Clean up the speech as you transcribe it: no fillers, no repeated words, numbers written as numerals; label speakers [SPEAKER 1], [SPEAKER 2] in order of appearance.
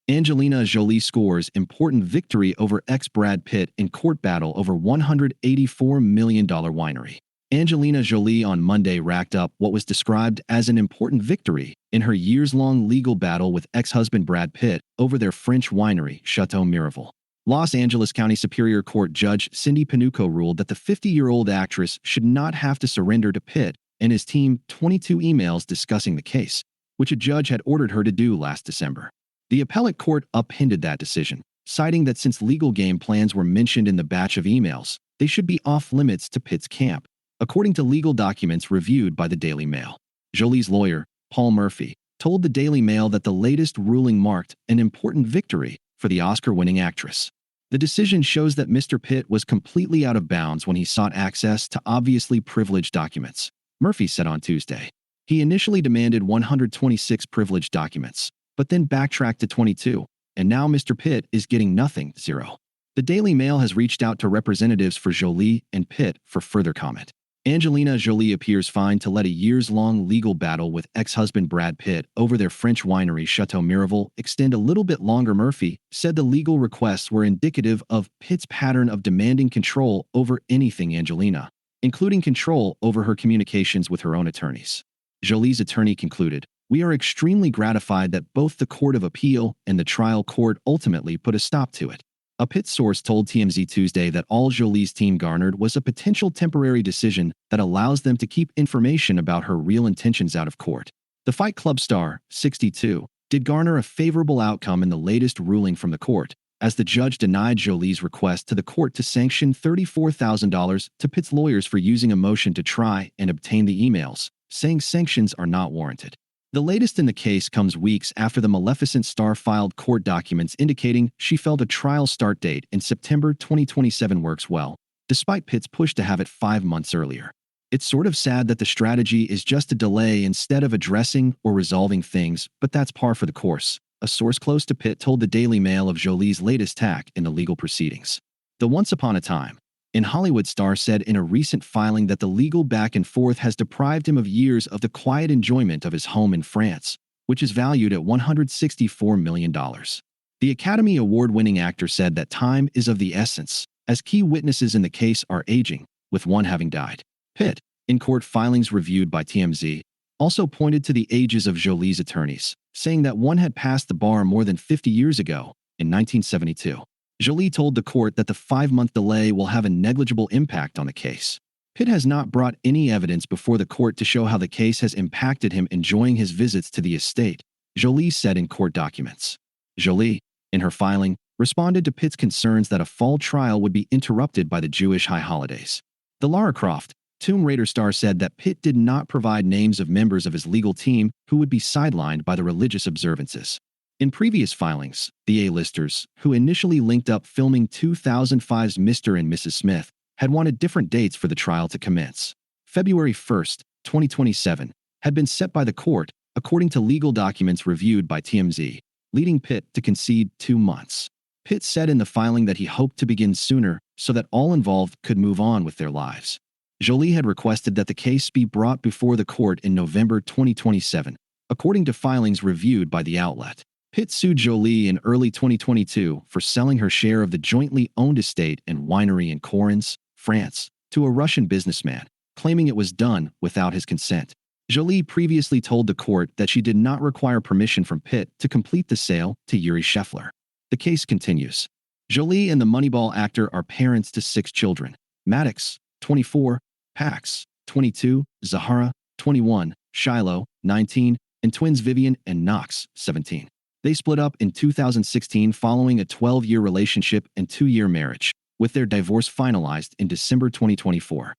[SPEAKER 1] Angelina Jolie scores important victory over ex-Brad Pitt in court battle over $184 million winery. Angelina Jolie on Monday racked up what was described as an important victory in her years-long legal battle with ex-husband Brad Pitt over their French winery, Château Miraval. Los Angeles County Superior Court Judge Cindy Panuco ruled that the 50-year-old actress should not have to surrender to Pitt and his team 22 emails discussing the case, which a judge had ordered her to do last December. The appellate court upended that decision, citing that since legal game plans were mentioned in the batch of emails, they should be off-limits to Pitt's camp, according to legal documents reviewed by the Daily Mail. Jolie's lawyer, Paul Murphy, told the Daily Mail that the latest ruling marked an important victory for the Oscar-winning actress. The decision shows that Mr. Pitt was completely out of bounds when he sought access to obviously privileged documents, Murphy said on Tuesday. He initially demanded 126 privileged documents, but then backtracked to 22, and now Mr. Pitt is getting nothing, 0. The Daily Mail has reached out to representatives for Jolie and Pitt for further comment. Angelina Jolie appears fine to let a years-long legal battle with ex-husband Brad Pitt over their French winery Château Miraval extend a little bit longer. Murphy said the legal requests were indicative of Pitt's pattern of demanding control over anything Angelina, including control over her communications with her own attorneys. Jolie's attorney concluded, "We are extremely gratified that both the Court of Appeal and the trial court ultimately put a stop to it." A Pitt source told TMZ Tuesday that all Jolie's team garnered was a potential temporary decision that allows them to keep information about her real intentions out of court. The Fight Club star, 62, did garner a favorable outcome in the latest ruling from the court, as the judge denied Jolie's request to the court to sanction $34,000 to Pitt's lawyers for using a motion to try and obtain the emails, saying sanctions are not warranted. The latest in the case comes weeks after the Maleficent star filed court documents indicating she felt a trial start date in September 2027 works well, despite Pitt's push to have it 5 months earlier. "It's sort of sad that the strategy is just to delay instead of addressing or resolving things, but that's par for the course," a source close to Pitt told the Daily Mail of Jolie's latest tack in the legal proceedings. The Once Upon a Time in Hollywood star said in a recent filing that the legal back and forth has deprived him of years of the quiet enjoyment of his home in France, which is valued at $164 million. The Academy Award-winning actor said that time is of the essence, as key witnesses in the case are aging, with one having died. Pitt, in court filings reviewed by TMZ, also pointed to the ages of Jolie's attorneys, saying that one had passed the bar more than 50 years ago, in 1972. Jolie told the court that the 5-month delay will have a negligible impact on the case. Pitt has not brought any evidence before the court to show how the case has impacted him enjoying his visits to the estate, Jolie said in court documents. Jolie, in her filing, responded to Pitt's concerns that a fall trial would be interrupted by the Jewish high holidays. The Lara Croft, Tomb Raider star said that Pitt did not provide names of members of his legal team who would be sidelined by the religious observances. In previous filings, the A-listers, who initially linked up filming 2005's Mr. and Mrs. Smith, had wanted different dates for the trial to commence. February 1, 2027, had been set by the court, according to legal documents reviewed by TMZ, leading Pitt to concede 2 months. Pitt said in the filing that he hoped to begin sooner so that all involved could move on with their lives. Jolie had requested that the case be brought before the court in November 2027, according to filings reviewed by the outlet. Pitt sued Jolie in early 2022 for selling her share of the jointly owned estate and winery in Correns, France, to a Russian businessman, claiming it was done without his consent. Jolie previously told the court that she did not require permission from Pitt to complete the sale to Yuri Scheffler. The case continues. Jolie and the Moneyball actor are parents to 6 children: Maddox, 24, Pax, 22, Zahara, 21, Shiloh, 19, and twins Vivian and Knox, 17. They split up in 2016 following a 12-year relationship and 2-year marriage, with their divorce finalized in December 2024.